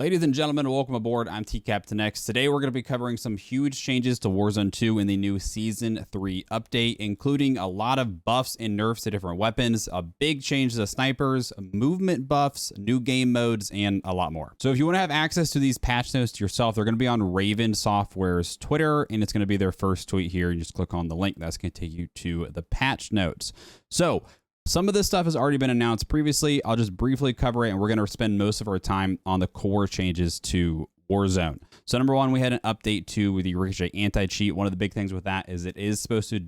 Ladies and gentlemen, welcome aboard. I'm TCaptainX. Today we're going to be covering some huge changes to Warzone 2 in the new Season 3 update, including a lot of buffs and nerfs to different weapons, a big change to snipers, movement buffs, new game modes, and a lot more. So if you want to have access to these patch notes to yourself, they're going to be on Raven Software's Twitter, and it's going to be their first tweet here. You just click on the link. That's going to take you to the patch notes. So some of this stuff has already been announced previously. I'll just briefly cover it, and we're going to spend most of our time on the core changes to Warzone. So number one, we had an update to the Ricochet anti-cheat. One of the big things with that is it is supposed to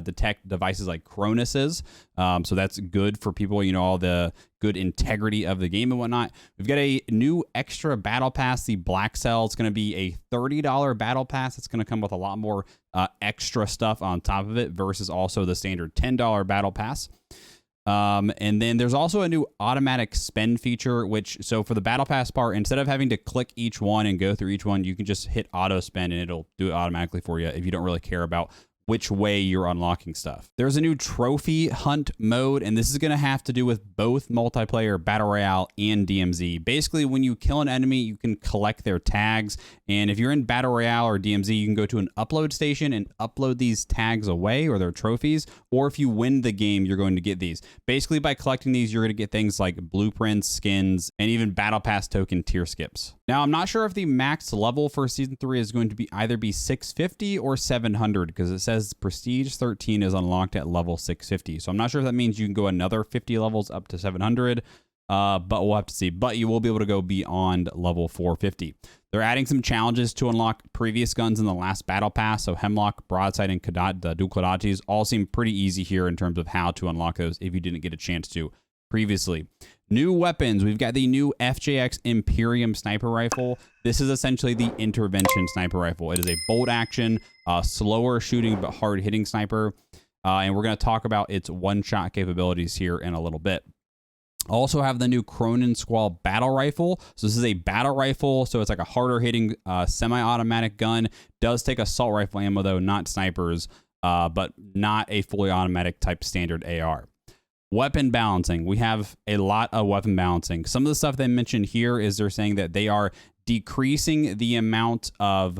detect devices like Cronus's. So that's good for people, you know, all the good integrity of the game and whatnot. We've got a new extra battle pass, the Black Cell. It's going to be a $30 battle pass. It's going to come with a lot more extra stuff on top of it versus also the standard $10 battle pass. And then there's also a new automatic spend feature, which, so for the battle pass part, instead of having to click each one and go through each one, you can just hit auto spend and it'll do it automatically for you if you don't really care about which way you're unlocking stuff. There's a new trophy hunt mode, and this is going to have to do with both multiplayer, battle royale, and DMZ. Basically, when you kill an enemy, you can collect their tags, and if you're in battle royale or DMZ, you can go to an upload station and upload these tags away, or their trophies, or if you win the game, you're going to get these. Basically, by collecting these, you're going to get things like blueprints, skins, and even battle pass token tier skips. Now, I'm not sure if the max level for Season 3 is going to be either 650 or 700, because it says Prestige 13 is unlocked at level 650. So I'm not sure if that means you can go another 50 levels up to 700, but we'll have to see. But you will be able to go beyond level 450. They're adding some challenges to unlock previous guns in the last battle pass. So Hemlock, Broadside, and the Ducladatis all seem pretty easy here in terms of how to unlock those if you didn't get a chance to previously. New weapons. We've got the new FJX Imperium sniper rifle. This is essentially the intervention sniper rifle. It is a bolt action, slower shooting but hard hitting sniper. And we're going to talk about its one-shot capabilities here in a little bit. Also have the new Cronin Squall battle rifle. So this is a battle rifle, so it's like a harder hitting semi-automatic gun. Does take assault rifle ammo though, not snipers, but not a fully automatic type standard AR. Weapon balancing. We have a lot of weapon balancing. Some of the stuff they mentioned here is they're saying that they are decreasing the amount of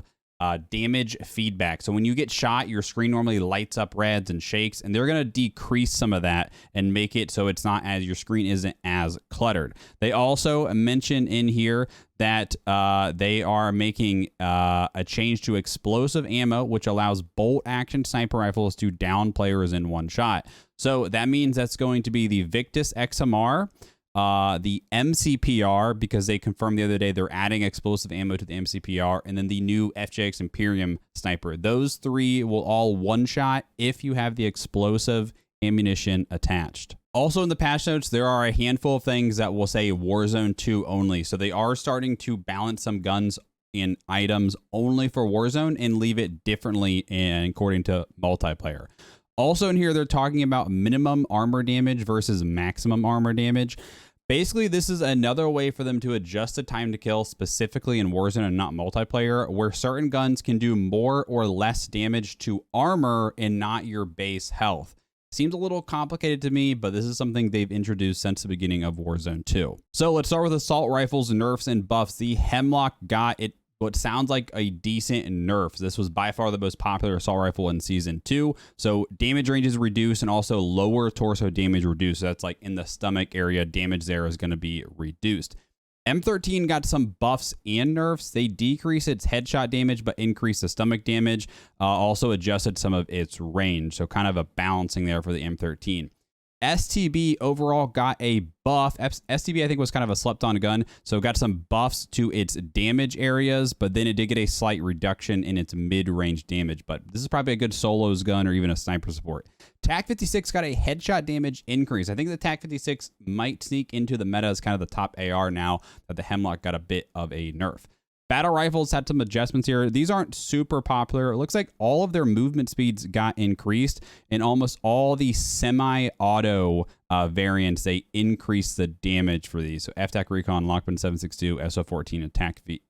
damage feedback. So when you get shot, your screen normally lights up reds and shakes, and they're going to decrease some of that and make it so it's not as, your screen isn't as cluttered. They also mention in here that they are making a change to explosive ammo, which allows bolt action sniper rifles to down players in one shot. So that means that's going to be the Victus XMR, the MCPR, because they confirmed the other day they're adding explosive ammo to the MCPR, and then the new FJX Imperium sniper. Those three will all one-shot if you have the explosive ammunition attached. Also in the patch notes, there are a handful of things that will say Warzone 2 only. So they are starting to balance some guns and items only for Warzone and leave it differently according to multiplayer. Also in here, they're talking about minimum armor damage versus maximum armor damage. Basically, this is another way for them to adjust the time to kill specifically in Warzone and not multiplayer, where certain guns can do more or less damage to armor and not your base health. Seems a little complicated to me, but this is something they've introduced since the beginning of Warzone 2. So let's start with assault rifles, nerfs, and buffs. The Hemlock got it. What sounds like a decent nerf. This was by far the most popular assault rifle in Season 2. So damage range is reduced and also lower torso damage reduced. So that's like in the stomach area, damage there is going to be reduced. M13 got some buffs and nerfs. They decrease its headshot damage but increase the stomach damage. Also adjusted some of its range. So kind of a balancing there for the M13. STB overall got a buff. STB, I think, was kind of a slept-on gun, so it got some buffs to its damage areas, but then it did get a slight reduction in its mid-range damage. But this is probably a good solos gun or even a sniper support. TAC-56 got a headshot damage increase. I think the TAC-56 might sneak into the meta as kind of the top AR now that the Hemlock got a bit of a nerf. Battle rifles had some adjustments here. These aren't super popular. It looks like all of their movement speeds got increased, and almost all the semi-auto variants, they increased the damage for these. So FTAC Recon, Lockman 762, SO14, and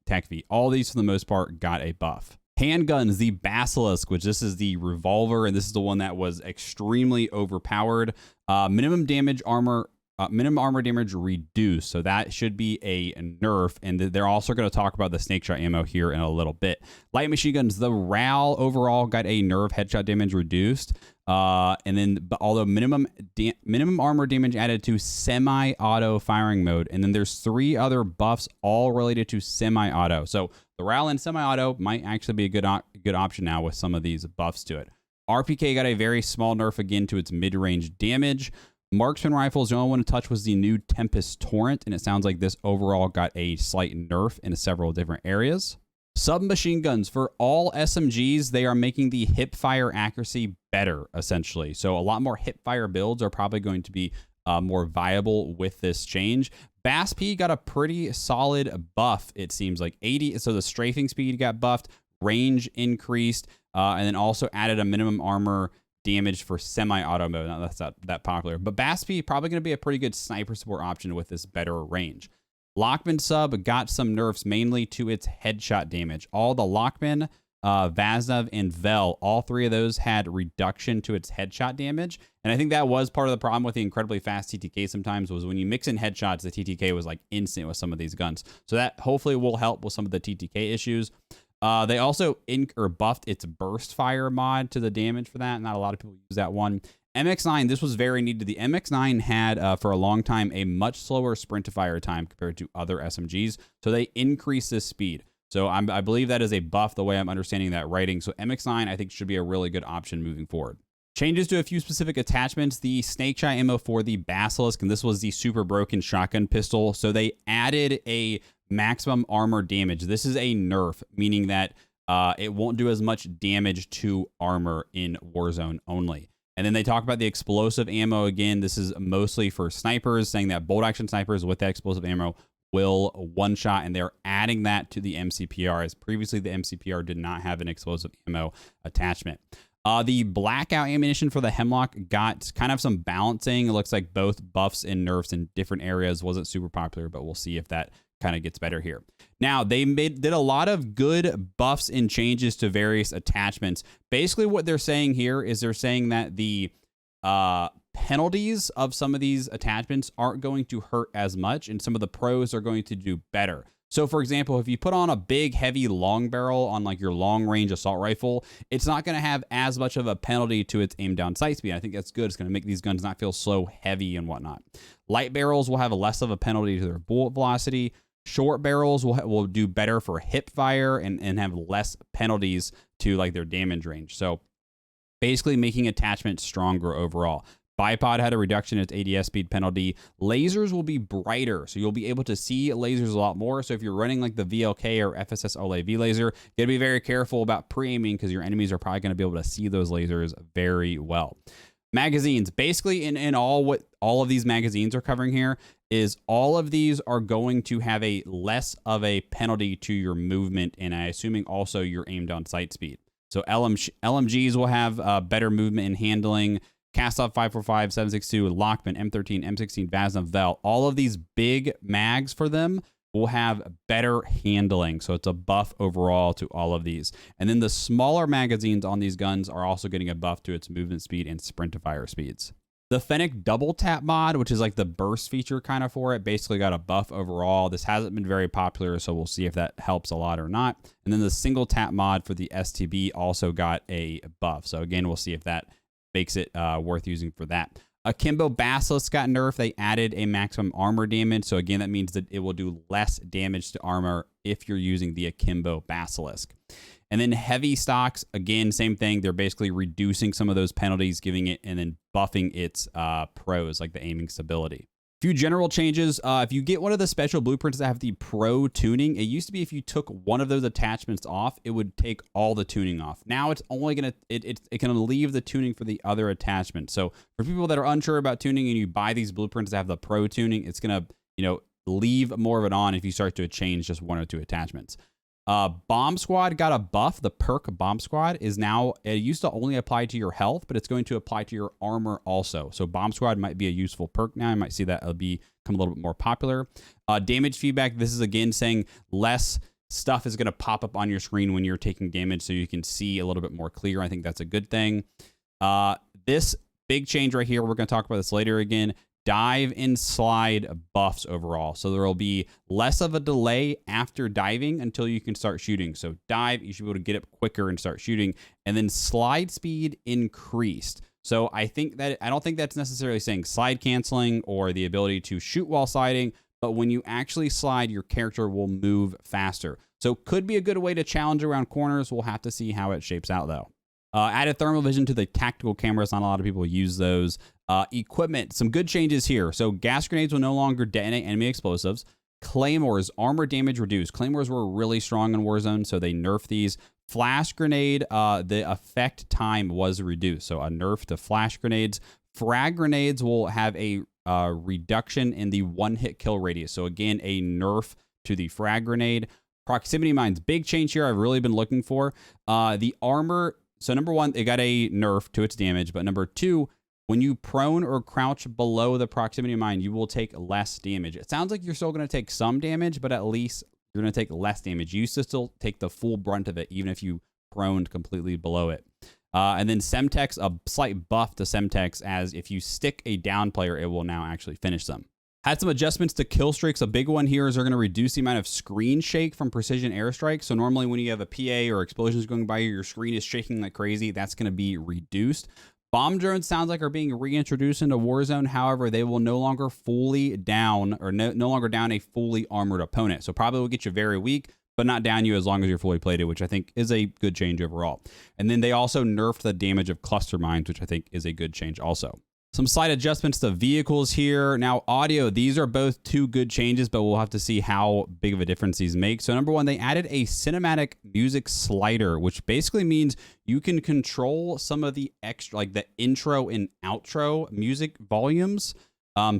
TAC V. All these, for the most part, got a buff. Handguns, the Basilisk, which this is the revolver, and this is the one that was extremely overpowered. Minimum damage armor minimum armor damage reduced. So that should be a nerf. And they're also going to talk about the snake shot ammo here in a little bit. Light machine guns, the RAL overall got a nerf, headshot damage reduced. And then, although minimum armor damage added to semi-auto firing mode. And then there's 3 other buffs all related to semi-auto. So the RAL and semi-auto might actually be a good option now with some of these buffs to it. RPK got a very small nerf again to its mid-range damage. Marksman rifles, the only one to touch was the new Tempest Torrent, and it sounds like this overall got a slight nerf in several different areas. Submachine guns, for all SMGs, they are making the hip fire accuracy better, essentially. So a lot more hip fire builds are probably going to be more viable with this change. BASP got a pretty solid buff, it seems like 80. So the strafing speed got buffed, range increased, and then also added a minimum armor damage for semi-auto mode. Now, that's not that popular, but BASP probably going to be a pretty good sniper support option with this better range. Lockman sub got some nerfs mainly to its headshot damage. All the Lockman, Vaznov, and Vel, all 3 of those had reduction to its headshot damage. And I think that was part of the problem with the incredibly fast TTK sometimes, was when you mix in headshots, the TTK was like instant with some of these guns. So that hopefully will help with some of the TTK issues. They also buffed its burst fire mod to the damage for that. Not a lot of people use that one. MX9, this was very needed. The MX9 had, for a long time, a much slower sprint to fire time compared to other SMGs. So they increased this speed. So I believe that is a buff the way I'm understanding that writing. So MX9, I think, should be a really good option moving forward. Changes to a few specific attachments. The snake shot ammo for the Basilisk, and this was the super broken shotgun pistol. So they added a maximum armor damage. This is a nerf, meaning that it won't do as much damage to armor in Warzone only. And then they talk about the explosive ammo again. This is mostly for snipers, saying that bolt action snipers with that explosive ammo will one-shot, and they're adding that to the MCPR, as previously the MCPR did not have an explosive ammo attachment. The blackout ammunition for the Hemlock got kind of some balancing. It looks like both buffs and nerfs in different areas. Wasn't super popular, but we'll see if that kind of gets better here. Now, they did a lot of good buffs and changes to various attachments. Basically, what they're saying here is they're saying that the penalties of some of these attachments aren't going to hurt as much, and some of the pros are going to do better. So, for example, if you put on a big, heavy long barrel on like your long-range assault rifle, it's not going to have as much of a penalty to its aim-down sight speed. I think that's good. It's going to make these guns not feel so heavy and whatnot. Light barrels will have less of a penalty to their bullet velocity. Short barrels will do better for hip fire and have less penalties to like their damage range. So, basically making attachments stronger overall. Bipod had a reduction in its ADS speed penalty. Lasers will be brighter, so you'll be able to see lasers a lot more. So if you're running like the VLK or FSS OLAV laser, you gotta be very careful about pre-aiming because your enemies are probably gonna be able to see those lasers very well. Magazines, basically in all what all of these magazines are covering here is all of these are going to have a less of a penalty to your movement, and I'm assuming also your aimed on sight speed. So LMGs will have better movement and handling. Cast-Off 545, 762, Lockman, M13, M16, Vaznov, Vel. All of these big mags for them will have better handling. So it's a buff overall to all of these. And then the smaller magazines on these guns are also getting a buff to its movement speed and sprint to fire speeds. The Fennec double tap mod, which is like the burst feature kind of for it, basically got a buff overall. This hasn't been very popular, so we'll see if that helps a lot or not. And then the single tap mod for the STB also got a buff. So again, we'll see if that makes it worth using for that. Akimbo Basilisk got nerfed. They added a maximum armor damage. So again, that means that it will do less damage to armor if you're using the Akimbo Basilisk. And then heavy stocks, again, same thing. They're basically reducing some of those penalties, giving it and then buffing its pros, like the aiming stability. Few general changes. If you get one of the special blueprints that have the pro tuning, it used to be if you took one of those attachments off, it would take all the tuning off. Now it's only gonna it can leave the tuning for the other attachment. So for people that are unsure about tuning and you buy these blueprints that have the pro tuning, it's gonna leave more of it on if you start to change just one or two attachments. Bomb Squad got a buff. The perk Bomb Squad is now, it used to only apply to your health, but it's going to apply to your armor also. So Bomb Squad might be a useful perk now. I might see that it'll become a little bit more popular. Damage feedback. This is again saying less stuff is going to pop up on your screen when you're taking damage so you can see a little bit more clear. I think that's a good thing. This big change right here, we're going to talk about this later again. dive and slide buffs overall. So there will be less of a delay after diving until you can start shooting. So dive, you should be able to get up quicker and start shooting. And then slide speed increased. So I don't think that's necessarily saying slide canceling or the ability to shoot while sliding, but when you actually slide, your character will move faster. So could be a good way to challenge around corners. We'll have to see how it shapes out though. Added thermal vision to the tactical cameras. Not a lot of people use those. Equipment, some good changes here. So gas grenades will no longer detonate enemy explosives. Claymores, armor damage reduced. Claymores were really strong in Warzone, so they nerfed these. Flash grenade, the effect time was reduced. So a nerf to flash grenades. Frag grenades will have a reduction in the one-hit kill radius. So again, a nerf to the frag grenade. Proximity mines, big change here I've really been looking for. The armor, so number one, it got a nerf to its damage, but number two, when you prone or crouch below the proximity mine, you will take less damage. It sounds like you're still going to take some damage, but at least you're going to take less damage. You used to still take the full brunt of it, even if you proned completely below it. And then Semtex, a slight buff to Semtex, as if you stick a down player, it will now actually finish them. Had some adjustments to Killstreaks. A big one here is they're going to reduce the amount of screen shake from precision airstrike. So normally when you have a PA or explosions going by you, your screen is shaking like crazy. That's going to be reduced. Bomb drones sounds like are being reintroduced into Warzone. However, they will no longer fully down or no longer down a fully armored opponent. So probably will get you very weak, but not down you as long as you're fully plated, which I think is a good change overall. And then they also nerfed the damage of cluster mines, which I think is a good change also. Some slight adjustments to vehicles here. Now, audio, these are both two good changes, but we'll have to see how big of a difference these make. So number one, they added a cinematic music slider, which basically means you can control some of the extra, like the intro and outro music volumes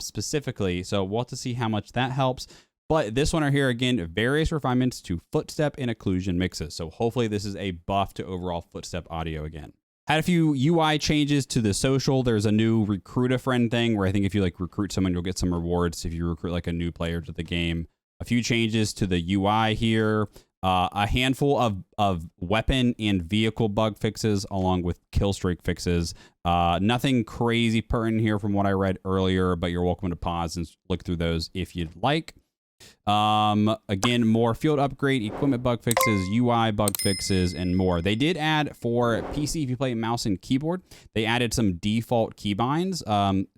specifically. So we'll have to see how much that helps. But this one right here, again, various refinements to footstep and occlusion mixes. So hopefully this is a buff to overall footstep audio again. Had a few UI changes to the social. There's a new recruit a friend thing where I think if you like recruit someone, you'll get some rewards if you recruit like a new player to the game. A few changes to the UI here. A handful of weapon and vehicle bug fixes along with killstreak fixes. Nothing crazy pertinent here from what I read earlier, but you're welcome to pause and look through those if you'd like. Again, more field upgrade, equipment bug fixes, UI bug fixes, and more. They did add for PC, if you play mouse and keyboard, they added some default keybinds.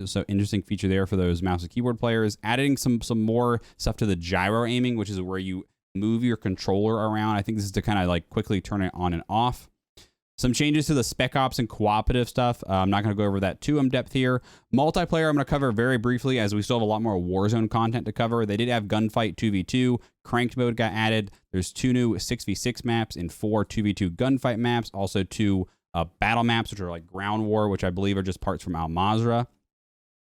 So interesting feature there for those mouse and keyboard players. Adding some more stuff to the gyro aiming, which is where you move your controller around. I think this is to kind of like quickly turn it on and off. Some changes to the Spec Ops and cooperative stuff. I'm not going to go over that too in depth here. Multiplayer, I'm going to cover very briefly as we still have a lot more Warzone content to cover. They did have Gunfight 2v2. Cranked mode got added. There's 2 new 6v6 maps and 4 2v2 gunfight maps. Also 2 battle maps, which are like ground war, which I believe are just parts from Mazrah.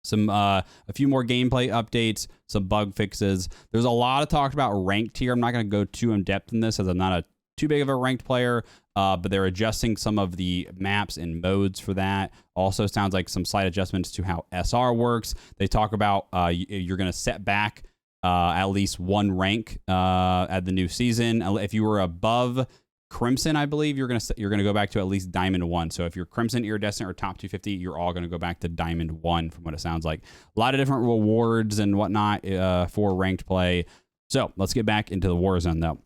A few more gameplay updates, some bug fixes. There's a lot of talk about ranked here. I'm not going to go too in depth in this as I'm not too big of a ranked player. But they're adjusting some of the maps and modes for that. Also sounds like some slight adjustments to how SR works. They talk about you're going to set back at least 1 rank at the new season. If you were above Crimson, I believe you're going to go back to at least Diamond 1. So if you're Crimson, Iridescent, or Top 250, you're all going to go back to Diamond 1 from what it sounds like. A lot of different rewards and whatnot for ranked play. So let's get back into the Warzone though.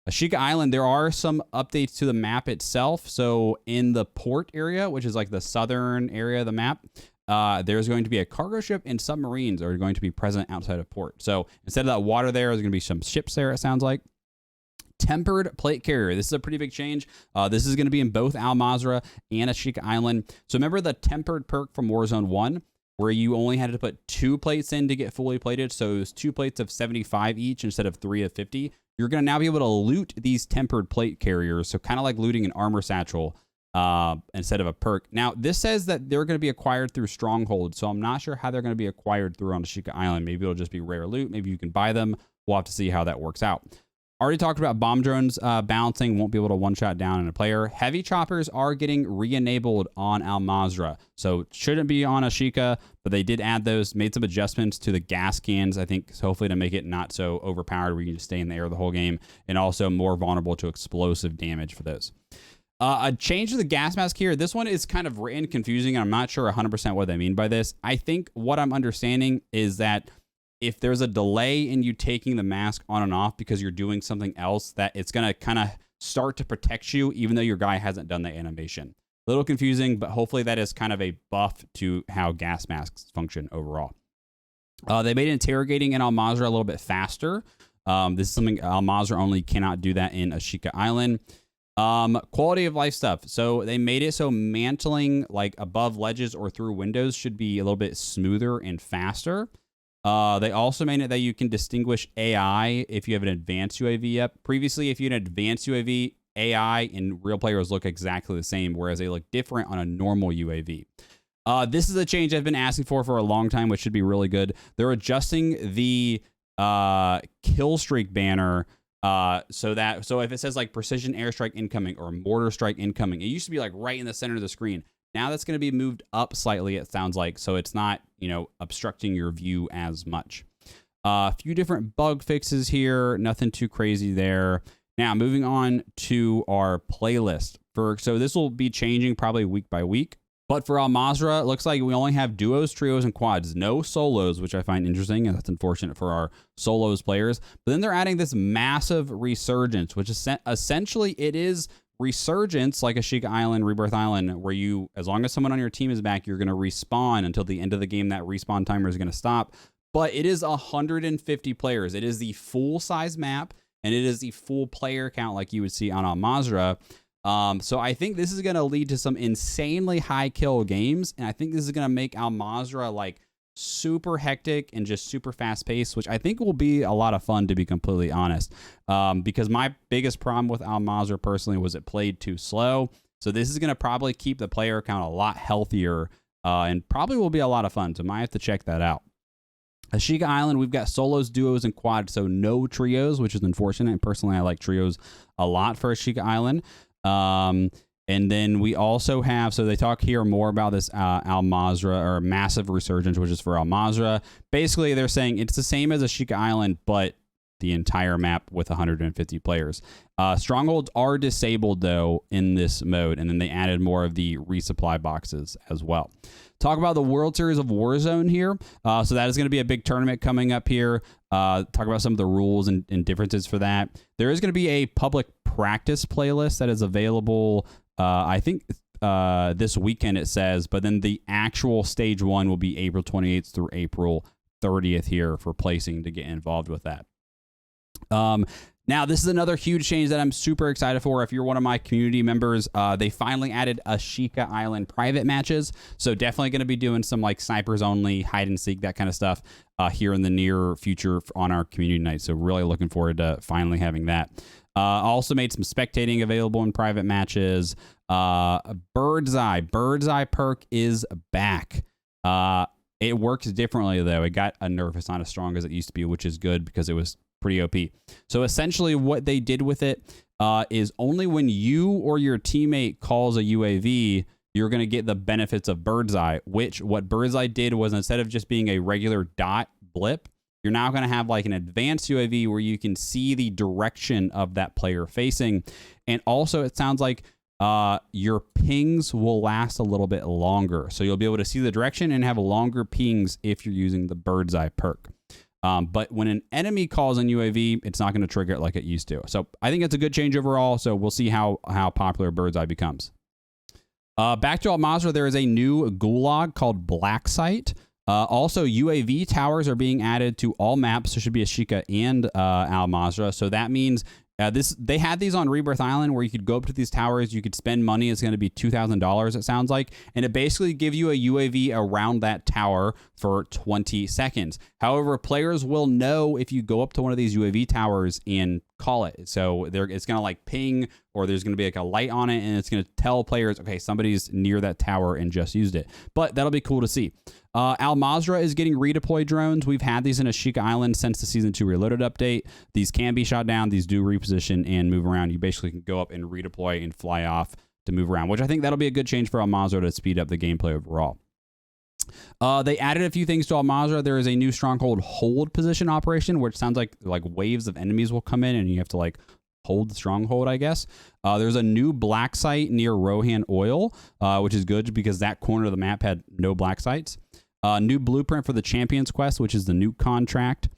Ashika Island, there are some updates to the map itself. So in the port area, which is like the southern area of the map, there's going to be a cargo ship and submarines are going to be present outside of port. So instead of that water there's going to be some ships there, it sounds like. Tempered plate carrier. This is a pretty big change. This is going to be in both Mazrah and Ashika Island. So remember the tempered perk from Warzone 1? Where you only had to put 2 plates in to get fully plated. So it was 2 plates of 75 each instead of 3 of 50. You're going to now be able to loot these tempered plate carriers. So kind of like looting an armor satchel instead of a perk. Now, this says that they're going to be acquired through strongholds. So I'm not sure how they're going to be acquired through on Ashika Island. Maybe it'll just be rare loot. Maybe you can buy them. We'll have to see how that works out. Already talked about bomb drones balancing, won't be able to one-shot down in a player. Heavy choppers are getting re-enabled on Mazrah. So shouldn't be on Ashika, but they did add those, made some adjustments to the gas cans, I think, hopefully to make it not so overpowered where you can just stay in the air the whole game, and also more vulnerable to explosive damage for those. A change to the gas mask here. This one is kind of written confusing, and I'm not sure 100% what they mean by this. I think what I'm understanding is that if there's a delay in you taking the mask on and off because you're doing something else, that it's going to kind of start to protect you even though your guy hasn't done the animation. A little confusing, but hopefully that is kind of a buff to how gas masks function overall. They made interrogating in Mazrah a little bit faster. This is something Mazrah only cannot do that in Ashika Island. Quality of life stuff. So they made it so mantling like above ledges or through windows should be a little bit smoother and faster. They also made it that you can distinguish AI if you have an advanced UAV up. Previously, if you had an advanced UAV, AI and real players look exactly the same, whereas they look different on a normal UAV. This is a change I've been asking for a long time, which should be really good. They're adjusting the Killstreak banner so if it says like precision airstrike incoming or mortar strike incoming, it used to be like right in the center of the screen. Now that's going to be moved up slightly, it sounds like, so it's not, obstructing your view as much. A few different bug fixes here, nothing too crazy there. Now, moving on to our playlist. So this will be changing probably week by week. But for Mazrah, it looks like we only have duos, trios, and quads. No solos, which I find interesting, and that's unfortunate for our solos players. But then they're adding this massive resurgence, which is essentially it is resurgence like Ashika Island, Rebirth Island, where you, as long as someone on your team is back, you're going to respawn until the end of the game. That respawn timer is going to stop. But it is 150 players. It is the full-size map, and it is the full player count like you would see on Mazrah. So I think this is going to lead to some insanely high kill games, and I think this is going to make Mazrah like super hectic and just super fast paced, which I think will be a lot of fun, to be completely honest. Because my biggest problem with Mazrah personally was it played too slow. So this is going to probably keep the player count a lot healthier, and probably will be a lot of fun. So might have to check that out. Ashika Island, we've got solos, duos, and quads, so no trios, which is unfortunate. And personally, I like trios a lot for Ashika Island. And then we also have, so they talk here more about this Mazrah or massive resurgence, which is for Mazrah. Basically, they're saying it's the same as Ashika Island, but the entire map with 150 players. Strongholds are disabled, though, in this mode, and then they added more of the resupply boxes as well. Talk about the World Series of Warzone here. So that is going to be a big tournament coming up here. Talk about some of the rules and differences for that. There is going to be a public practice playlist that is available, I think, this weekend, it says, but then the actual stage 1 will be April 28th through April 30th here for placing to get involved with that. Now, this is another huge change that I'm super excited for. If you're one of my community members, they finally added Ashika Island private matches. So definitely going to be doing some like snipers only, hide and seek, that kind of stuff here in the near future on our community night. So really looking forward to finally having that. Also made some spectating available in private matches. Bird's Eye perk is back. It works differently, though. It got a nerf. It's not as strong as it used to be, which is good because it was pretty OP. So essentially what they did with it is only when you or your teammate calls a UAV, you're going to get the benefits of Bird's Eye, which what Bird's Eye did was instead of just being a regular dot blip, you're now going to have like an advanced UAV where you can see the direction of that player facing. And also it sounds like your pings will last a little bit longer. So you'll be able to see the direction and have longer pings if you're using the Bird's Eye perk. But when an enemy calls on UAV, it's not going to trigger it like it used to. So I think it's a good change overall. So we'll see how popular Bird's Eye becomes. Back to Mazrah, there is a new gulag called Black Site. Also, UAV towers are being added to all maps. There should be Ashika and Mazrah. So that means they had these on Rebirth Island where you could go up to these towers, you could spend money. It's going to be $2,000, it sounds like, and it basically gives you a UAV around that tower for 20 seconds. However, players will know if you go up to one of these UAV towers and call it. So it's going to like ping, or there's going to be like a light on it, and it's going to tell players, okay, somebody's near that tower and just used it. But that'll be cool to see. Mazrah is getting redeploy drones. We've had these in Ashika Island since the Season 2 Reloaded update. These can be shot down. These do reposition and move around. You basically can go up and redeploy and fly off to move around, which I think that'll be a good change for Mazrah to speed up the gameplay overall. They added a few things to Mazrah. There is a new stronghold hold position operation, which sounds like waves of enemies will come in and you have to like hold the stronghold, I guess. There's a new black site near Rohan Oil, which is good because that corner of the map had no black sites. New blueprint for the Champions Quest, which is the nuke contract.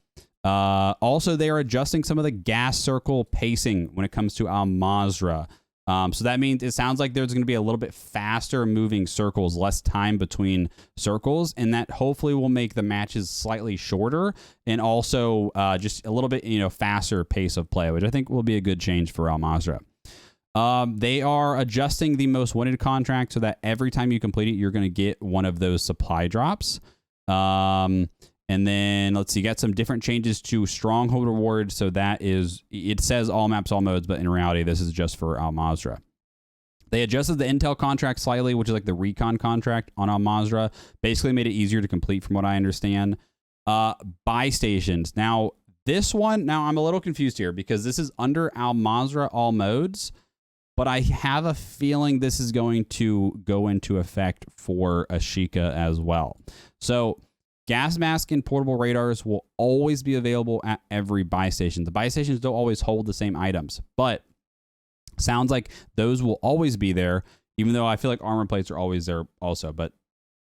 Also, they are adjusting some of the gas circle pacing when it comes to Mazrah. So that means it sounds like there's going to be a little bit faster moving circles, less time between circles, and that hopefully will make the matches slightly shorter and also just a little bit, faster pace of play, which I think will be a good change for Mazrah. They are adjusting the most wanted contract so that every time you complete it, you're going to get one of those supply drops. And then let's see, got some different changes to stronghold rewards. So that is, it says all maps, all modes, but in reality, this is just for Mazrah. They adjusted the intel contract slightly, which is like the recon contract on Mazrah. Basically made it easier to complete from what I understand. Buy stations. Now, this one, I'm a little confused here because this is under Mazrah all modes, but I have a feeling this is going to go into effect for Ashika as well. So, gas mask and portable radars will always be available at every buy station. The buy stations don't always hold the same items, but sounds like those will always be there, even though I feel like armor plates are always there also, but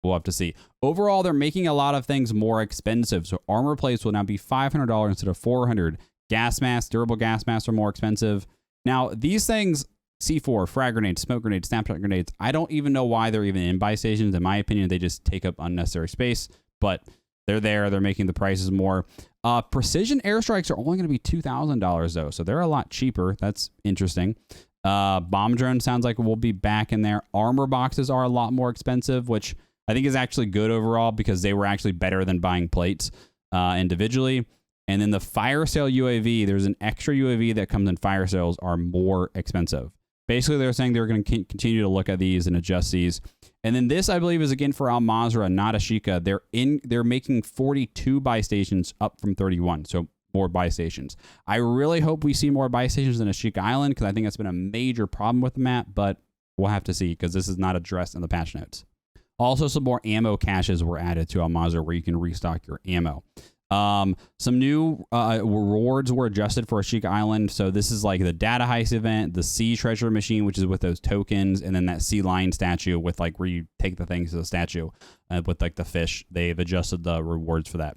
we'll have to see. Overall, they're making a lot of things more expensive. So armor plates will now be $500 instead of $400. Gas masks, durable gas masks are more expensive. Now, these things, C4, frag grenades, smoke grenades, snapshot grenades, I don't even know why they're even in buy stations. In my opinion, they just take up unnecessary space. But they're there. They're making the prices more. Precision airstrikes are only going to be $2,000 though, so they're a lot cheaper. That's interesting. Bomb drone sounds like we'll be back in there. Armor boxes are a lot more expensive, which I think is actually good overall because they were actually better than buying plates individually. And then the fire sale UAV, there's an extra UAV that comes in fire sales are more expensive. Basically, they're saying they're going to continue to look at these and adjust these. And then this, I believe, is again for Mazrah, not Ashika. They're making 42 buy stations up from 31, so more buy stations. I really hope we see more buy stations than Ashika Island because I think that's been a major problem with the map, but we'll have to see because this is not addressed in the patch notes. Also, some more ammo caches were added to Mazrah where you can restock your ammo. Some new rewards were adjusted for Ashika Island. So this is like the data heist event, the sea treasure machine, which is with those tokens, and then that sea lion statue with like where you take the things to the statue with like the fish. They've adjusted the rewards for that.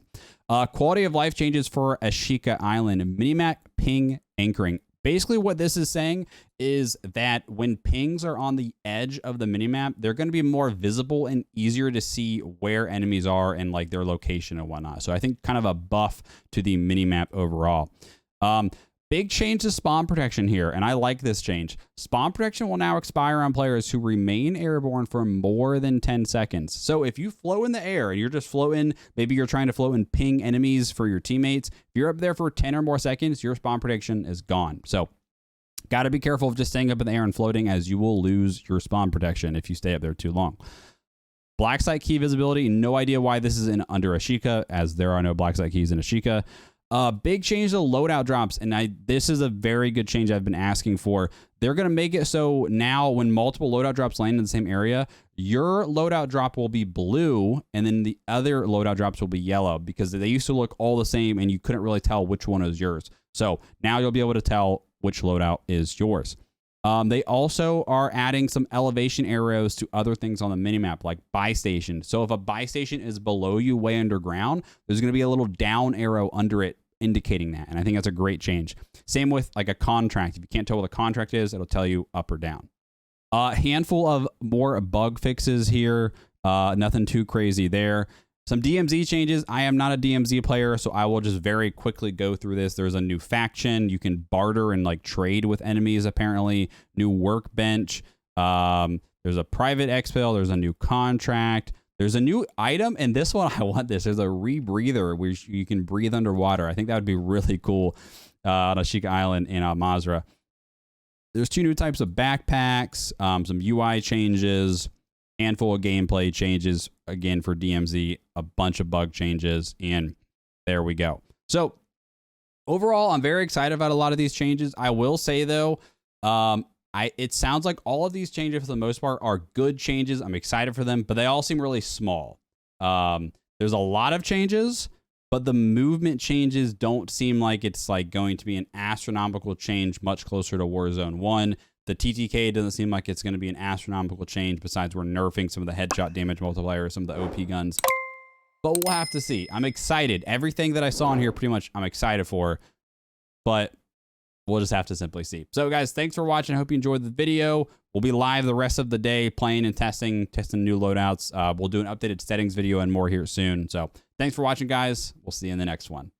Quality of life changes for Ashika Island. Minimap ping anchoring. Basically, what this is saying is that when pings are on the edge of the minimap, they're going to be more visible and easier to see where enemies are and like their location and whatnot. So I think kind of a buff to the minimap overall. Big change to spawn protection here, and I like this change. Spawn protection will now expire on players who remain airborne for more than 10 seconds. So if you flow in the air and you're just floating, maybe you're trying to float and ping enemies for your teammates, if you're up there for 10 or more seconds, your spawn protection is gone. So got to be careful of just staying up in the air and floating as you will lose your spawn protection if you stay up there too long. Black site key visibility, no idea why this is in under Ashika, as there are no black site keys in Ashika. Big change to loadout drops, and this is a very good change I've been asking for. They're going to make it so now when multiple loadout drops land in the same area, your loadout drop will be blue, and then the other loadout drops will be yellow, because they used to look all the same, and you couldn't really tell which one was yours. So now you'll be able to tell which loadout is yours. They also are adding some elevation arrows to other things on the minimap, like buy station. So if a buy station is below you way underground, there's going to be a little down arrow under it indicating that. And I think that's a great change. Same with like a contract. If you can't tell what a contract is, it'll tell you up or down. A handful of more bug fixes here. Nothing too crazy there. Some DMZ changes. I am not a DMZ player, so I will just very quickly go through this. There's a new faction. You can barter and like trade with enemies, apparently. New workbench. There's a private exfil. There's a new contract. There's a new item, and this one, I want this. There's a rebreather where you can breathe underwater. I think that would be really cool on Ashika Island in Mazrah. There's 2 new types of backpacks, some UI changes, handful of gameplay changes, again, for DMZ, a bunch of bug changes, and there we go. So overall, I'm very excited about a lot of these changes. I will say, though, it sounds like all of these changes, for the most part, are good changes. I'm excited for them, but they all seem really small. There's a lot of changes, but the movement changes don't seem like it's like going to be an astronomical change much closer to Warzone 1. The TTK doesn't seem like it's going to be an astronomical change, besides we're nerfing some of the headshot damage multiplier, some of the OP guns. But we'll have to see. I'm excited. Everything that I saw in here, pretty much I'm excited for, but we'll just have to simply see. So guys, thanks for watching. I hope you enjoyed the video. We'll be live the rest of the day playing and testing new loadouts. We'll do an updated settings video and more here soon. So thanks for watching, guys. We'll see you in the next one.